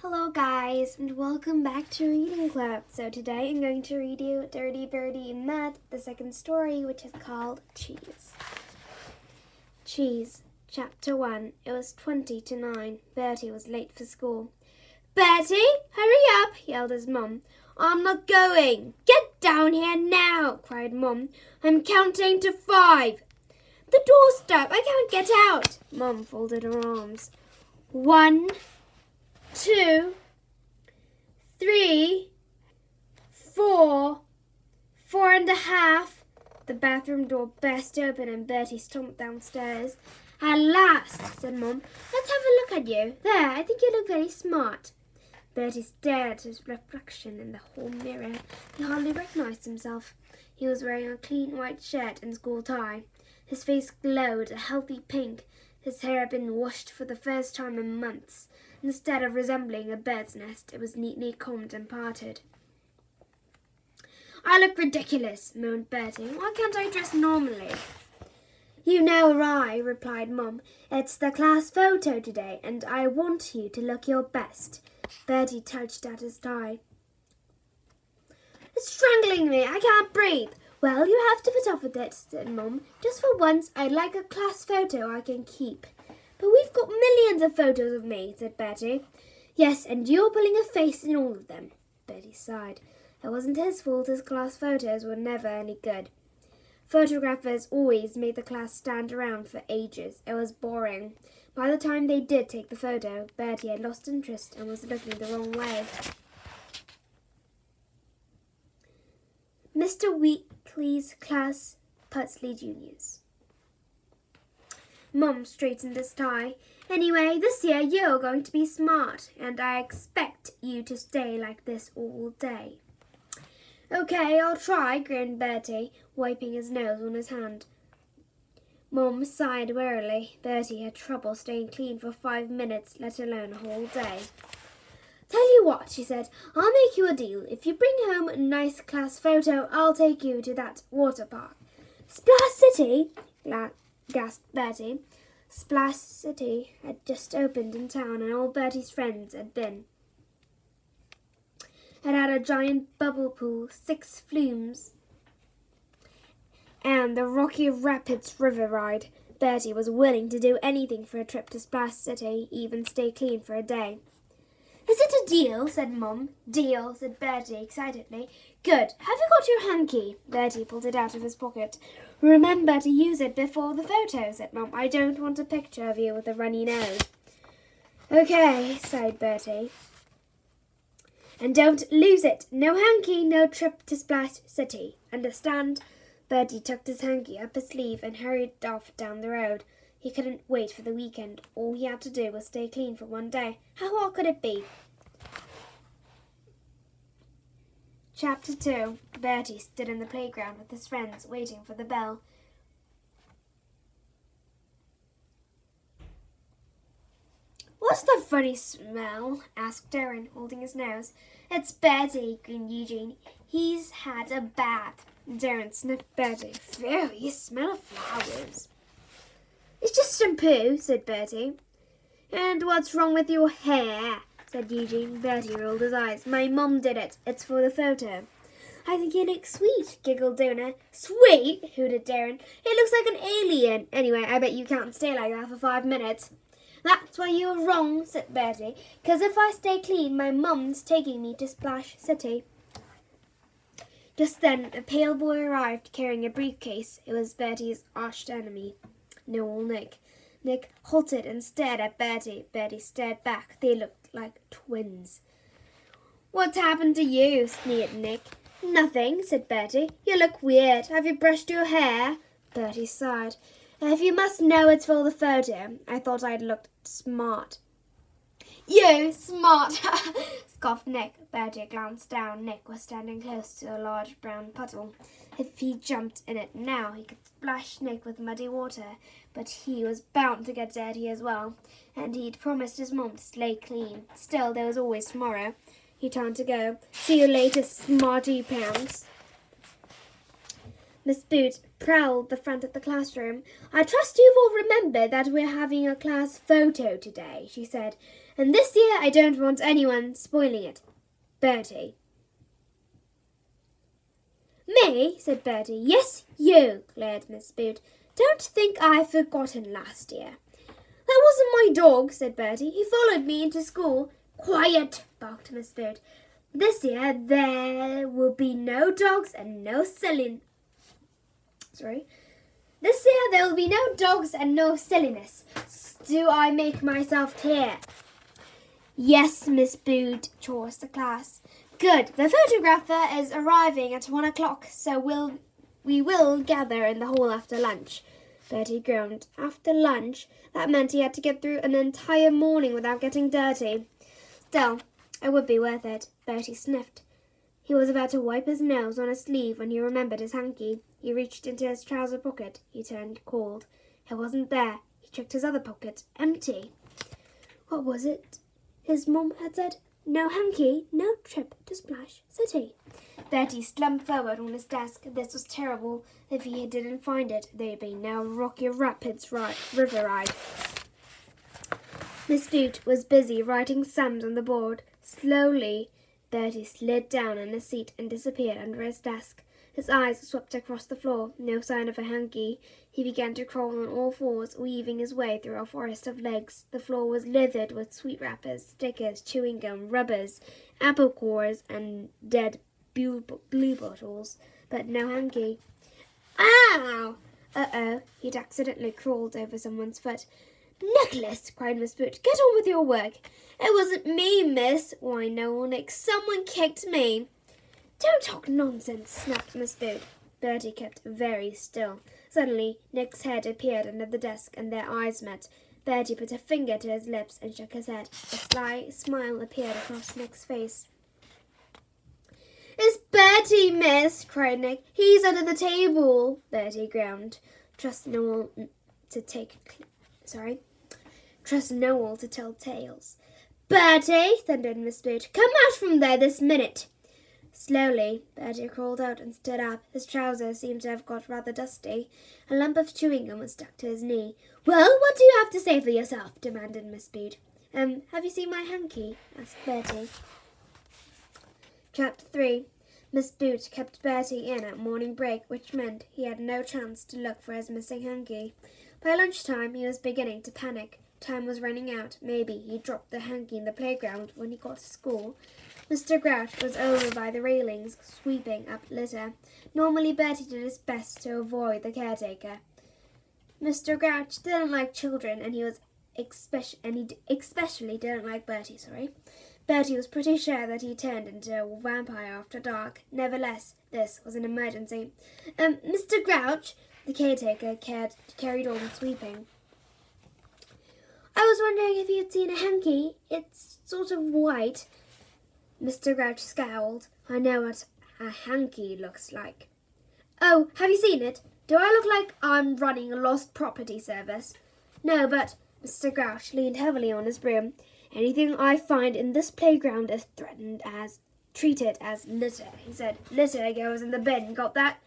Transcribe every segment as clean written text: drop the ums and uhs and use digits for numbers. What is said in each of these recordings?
Hello guys, and welcome back to Reading Club. So today I'm going to read you Dirty Bertie and Matt, the second story, which is called Cheese. Cheese, Chapter 1. It was 20 to 9. Bertie was late for school. "Bertie, hurry up," yelled his mum. "I'm not going." "Get down here now," cried Mum. "I'm counting to 5. "The door's stuck. I can't get out." Mum folded her arms. 1, 2, 3, 4, 4.5. The bathroom door burst open and Bertie stomped downstairs. "At last," said Mum. "Let's have a look at you. There, I think you look very smart." Bertie stared at his reflection in the hall mirror. He hardly recognized himself. He was wearing a clean white shirt and school tie. His face glowed a healthy pink. His hair had been washed for the first time in months. Instead of resembling a bird's nest, it was neatly combed and parted. "I look ridiculous," moaned Bertie. "Why can't I dress normally?" "You know why," replied Mum. "It's the class photo today, and I want you to look your best." Bertie touched at his tie. "It's strangling me. I can't breathe." "Well, you have to put up with it," said Mum. "Just for once, I'd like a class photo I can keep." "But we've got millions of photos of me," said Bertie. "Yes, and you're pulling a face in all of them." Bertie sighed. It wasn't his fault his class photos were never any good. Photographers always made the class stand around for ages. It was boring. By the time they did take the photo, Bertie had lost interest and was looking the wrong way. Mr. Weakley's class, Putsley Juniors. Mum straightened his tie. "Anyway, this year you're going to be smart, and I expect you to stay like this all day." "Okay, I'll try," grinned Bertie, wiping his nose on his hand. Mum sighed wearily. Bertie had trouble staying clean for 5 minutes, let alone a whole day. "Tell you what," she said, "I'll make you a deal. If you bring home a nice class photo, I'll take you to that water park." "Splash City?" gasped Bertie. Splash City had just opened in town, and all Bertie's friends had been. It had a giant bubble pool, 6 flumes, and the Rocky Rapids river ride. Bertie was willing to do anything for a trip to Splash City, even stay clean for a day. "Is it a deal?" said Mum. "Deal," said Bertie excitedly. "Good. Have you got your hanky?" Bertie pulled it out of his pocket. "Remember to use it before the photo," said Mum. "I don't want a picture of you with a runny nose." "Okay," sighed Bertie. "And don't lose it. No hanky, no trip to Splash City. Understand?" Bertie tucked his hanky up his sleeve and hurried off down the road. He couldn't wait for the weekend. All he had to do was stay clean for one day. How hard could it be? Chapter 2. Bertie stood in the playground with his friends, waiting for the bell. "What's the funny smell?" asked Darren, holding his nose. "It's Bertie," grinned Eugene. "He's had a bath." Darren sniffed Bertie. "Phew, you smell of flowers." "It's just shampoo," said Bertie. "And what's wrong with your hair?" said Eugene. Bertie rolled his eyes. "My mum did it. It's for the photo." "I think you look sweet," giggled Donna. "Sweet?" hooted Darren. "It looks like an alien. Anyway, I bet you can't stay like that for 5 minutes. "That's why you're wrong," said Bertie. "'Cause if I stay clean, my mum's taking me to Splash City." Just then, a pale boy arrived carrying a briefcase. It was Bertie's arch enemy, Noel Nick. Nick halted and stared at Bertie. Bertie stared back. They looked like twins. "What's happened to you?" sneered Nick. "Nothing," said Bertie. "You look weird. Have you brushed your hair?" Bertie sighed. "If you must know, it's for the photo. I thought I'd looked smart." "You smart!" scoffed Nick. Bertie glanced down. Nick was standing close to a large brown puddle. If he jumped in it now, he could splash Nick with muddy water, but he was bound to get dirty as well, and he'd promised his mom to stay clean. Still, there was always tomorrow. He turned to go. "See you later, smarty pants." Miss Boot prowled the front of the classroom. "I trust you've all remembered that we're having a class photo today," she said. And this year I don't want anyone spoiling it. Bertie. Me? Said Bertie. Yes, you, glared Miss Boot. Don't think I've forgotten last year. That wasn't my dog, said Bertie. He followed me into school. Quiet, barked Miss Boot. This year there will be no dogs and no silliness. This year there will be no dogs and no silliness. Do I make myself clear? Yes, Miss Boot, chorused the class. Good. The photographer is arriving at 1 o'clock, so we will gather in the hall after lunch. Bertie groaned. After lunch? That meant he had to get through an entire morning without getting dirty. Still, it would be worth it. Bertie sniffed. He was about to wipe his nose on his sleeve when he remembered his hanky. He reached into his trouser pocket. He turned cold. It wasn't there. He checked his other pocket. Empty. What was it? His mum had said, no hanky, no trip to Splash City. Bertie slumped forward on his desk. This was terrible. If he didn't find it, there'd be no Rocky Rapids river ride. Miss Boot was busy writing sums on the board. Slowly, Bertie slid down on his seat and disappeared under his desk. His eyes swept across the floor. No sign of a hanky. He began to crawl on all fours, weaving his way through a forest of legs. The floor was littered with sweet wrappers, stickers, chewing gum, rubbers, apple cores, and dead blue bottles, but no hanky. Ow! Uh-oh, he'd accidentally crawled over someone's foot. Nicholas, cried Miss Boot, get on with your work. It wasn't me, miss, whined Noel. Nick, someone kicked me. Don't talk nonsense, snapped Miss Boot. Bertie kept very still. Suddenly, Nick's head appeared under the desk, and their eyes met. Bertie put a finger to his lips and shook his head. A sly smile appeared across Nick's face. It's Bertie, miss, cried Nick. He's under the table. Bertie groaned. Trust Noel to tell tales. Bertie, thundered Miss Boot, come out from there this minute. Slowly, Bertie crawled out and stood up. His trousers seemed to have got rather dusty. A lump of chewing gum was stuck to his knee. Well, what do you have to say for yourself? Demanded Miss Boot. Have you seen my hanky? Asked Bertie. Chapter 3. Miss Boot kept Bertie in at morning break, which meant he had no chance to look for his missing hanky. By lunchtime, he was beginning to panic. Time was running out. Maybe he dropped the hanky in the playground when he got to school. Mr. Grouch was over by the railings, sweeping up litter. Normally, Bertie did his best to avoid the caretaker. Mr. Grouch didn't like children, and he especially didn't like Bertie. Bertie was pretty sure that he turned into a vampire after dark. Nevertheless, this was an emergency. Mr. Grouch, the caretaker carried on sweeping. I was wondering if you'd seen a hanky. It's sort of white. Mr. Grouch scowled. I know what a hanky looks like. Oh, have you seen it? Do I look like I'm running a lost property service? No, but Mr. Grouch leaned heavily on his broom. Anything I find in this playground is treated as litter, he said. Litter goes in the bin, got that?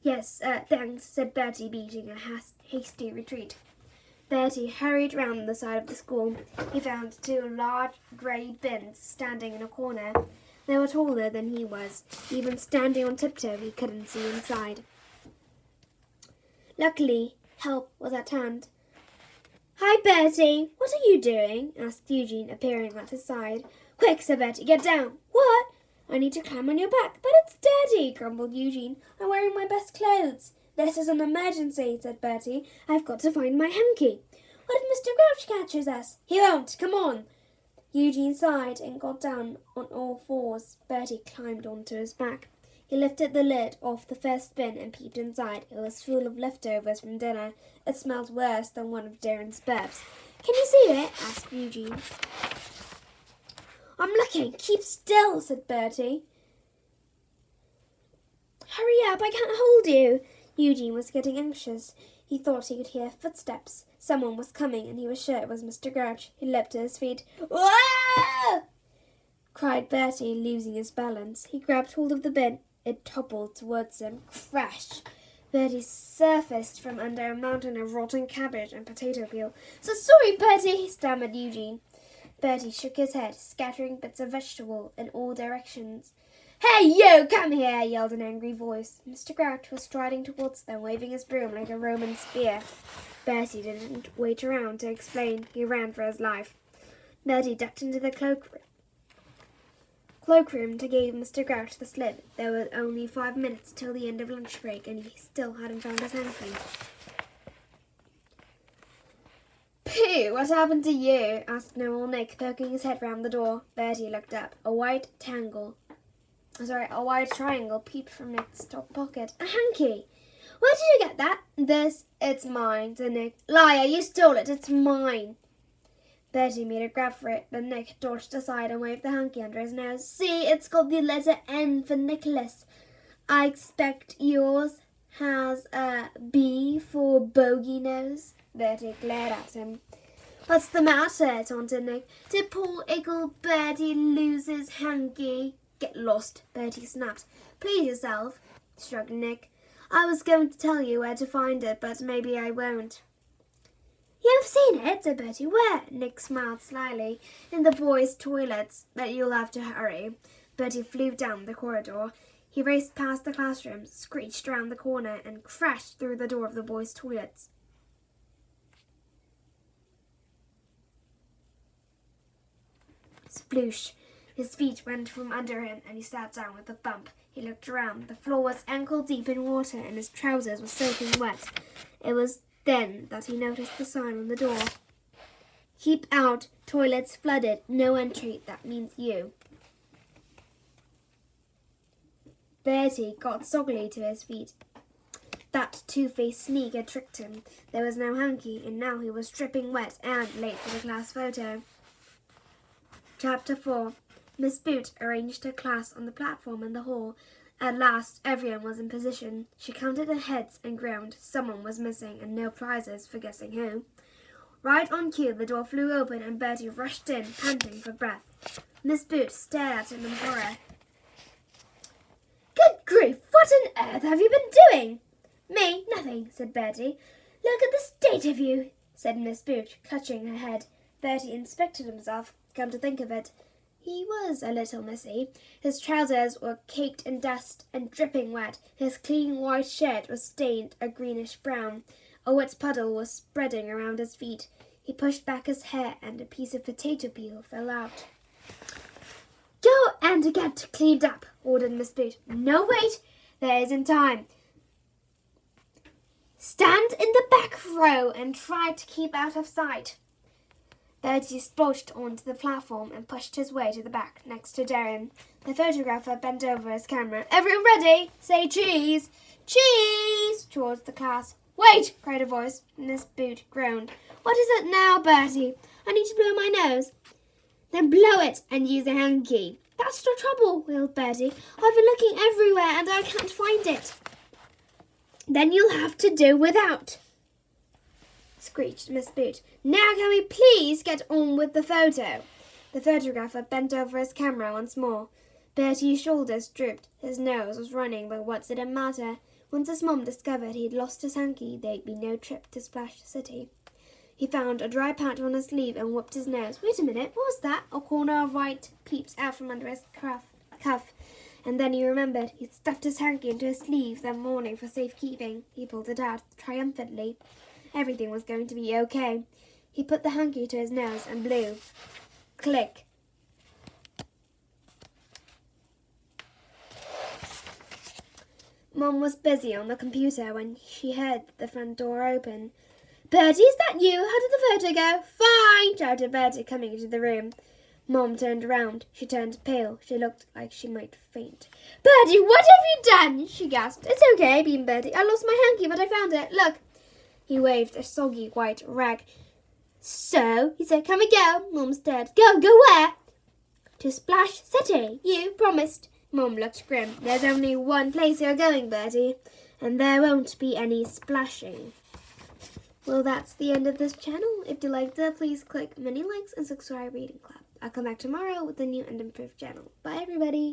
Yes, thanks, said Bertie, beating a hasty retreat. Bertie hurried round the side of the school. He found 2 large grey bins standing in a corner. They were taller than he was. Even standing on tiptoe, he couldn't see inside. Luckily, help was at hand. Hi, Bertie. What are you doing? Asked Eugene, appearing at his side. Quick, said Bertie, get down. What? I need to climb on your back. But it's dirty, grumbled Eugene. I'm wearing my best clothes. This is an emergency, said Bertie. I've got to find my hanky. What if Mr. Grouch catches us? He won't. Come on. Eugene sighed and got down on all fours. Bertie climbed onto his back. He lifted the lid off the first bin and peeped inside. It was full of leftovers from dinner. It smelled worse than one of Darren's burps. Can you see it? Asked Eugene. I'm looking. Keep still, said Bertie. Hurry up, I can't hold you. Eugene was getting anxious. He thought he could hear footsteps. Someone was coming, and he was sure it was Mr. Grouch. He leapt to his feet. Wah! Cried Bertie, losing his balance. He grabbed hold of the bin. It toppled towards him. Crash! Bertie surfaced from under a mountain of rotten cabbage and potato peel. So sorry, Bertie, stammered Eugene. Bertie shook his head, scattering bits of vegetable in all directions. "Hey, you! Come here!" yelled an angry voice. Mr. Grouch was striding towards them, waving his broom like a Roman spear. Bertie didn't wait around to explain. He ran for his life. Bertie ducked into the cloakroom to give Mr. Grouch the slip. There were only 5 minutes till the end of lunch break, and he still hadn't found his hanky. "Pooh, what happened to you?" asked Noel Nick, poking his head round the door. Bertie looked up. A white triangle peeped from Nick's top pocket. "A hanky! Where did you get that?" "It's mine," said Nick. "Liar, you stole it. It's mine." Bertie made a grab for it, but Nick dodged aside and waved the hanky under his nose. "See, it's got the letter N for Nicholas. I expect yours has a B for bogey nose." Bertie glared at him. "What's the matter?" taunted Nick. "Did poor Iggle Bertie lose his hanky?" "Get lost," Bertie snapped. "Please yourself," shrugged Nick. "I was going to tell you where to find it, but maybe I won't." "You've seen it," said Bertie. "Where?" Nick smiled slyly. "In the boys' toilets, but you'll have to hurry." Bertie flew down the corridor. He raced past the classroom, screeched round the corner, and crashed through the door of the boys' toilets. Sploosh! His feet went from under him, and he sat down with a bump. He looked around. The floor was ankle-deep in water, and his trousers were soaking wet. It was then that he noticed the sign on the door. "Keep out. Toilets flooded. No entry. That means you." Bertie got soggily to his feet. That two-faced sneak had tricked him. There was no hanky, and now he was dripping wet and late for the class photo. Chapter 4. Miss Boot arranged her class on the platform in the hall. At last, everyone was in position. She counted the heads and groaned. Someone was missing, and no prizes for guessing who. Right on cue, the door flew open, and Bertie rushed in, panting for breath. Miss Boot stared at him in horror. "Good grief! What on earth have you been doing?" "Me? Nothing," said Bertie. "Look at the state of you," said Miss Boot, clutching her head. Bertie inspected himself. Come to think of it, he was a little messy. His trousers were caked in dust and dripping wet. His clean white shirt was stained a greenish brown. A wet puddle was spreading around his feet. He pushed back his hair, and a piece of potato peel fell out. "Go and get cleaned up," ordered Miss Boot. "No, wait, there isn't time. Stand in the back row and try to keep out of sight." Bertie splashed onto the platform and pushed his way to the back, next to Darren. The photographer bent over his camera. "Everyone ready? Say cheese!" "Cheese!" towards the class. "Wait!" cried a voice. Miss Boot groaned. "What is it now, Bertie? I need to blow my nose." "Then blow it and use a hanky." "That's the trouble," wailed Bertie. "I've been looking everywhere and I can't find it." "Then you'll have to do without," screeched Miss Boot. "Now can we please get on with the photo?" The photographer bent over his camera once more. Bertie's shoulders drooped. His nose was running, but what did it matter? Once his mom discovered he'd lost his hanky, there'd be no trip to Splash City. He found a dry patch on his sleeve and whooped his nose. Wait a minute, what was that? A corner of white peeped out from under his cuff. And then he remembered he'd stuffed his hanky into his sleeve that morning for safekeeping. He pulled it out triumphantly. Everything was going to be okay. He put the hanky to his nose and blew. Click. Mom was busy on the computer when she heard the front door open. "Bertie, is that you? How did the photo go?" "Fine!" shouted Bertie, coming into the room. Mom turned around. She turned pale. She looked like she might faint. "Bertie, what have you done?" she gasped. "It's okay," beamed Bertie. "I lost my hanky, but I found it. Look." He waved a soggy white rag. "So," he said, "come and go." Mom stared. Go where?" "To Splash City. You promised." Mom looked grim. "There's only one place you're going, Bertie, and there won't be any splashing." Well, that's the end of this channel. If you liked it, please click many likes and subscribe, reading club. I'll come back tomorrow with a new and improved channel. Bye, everybody.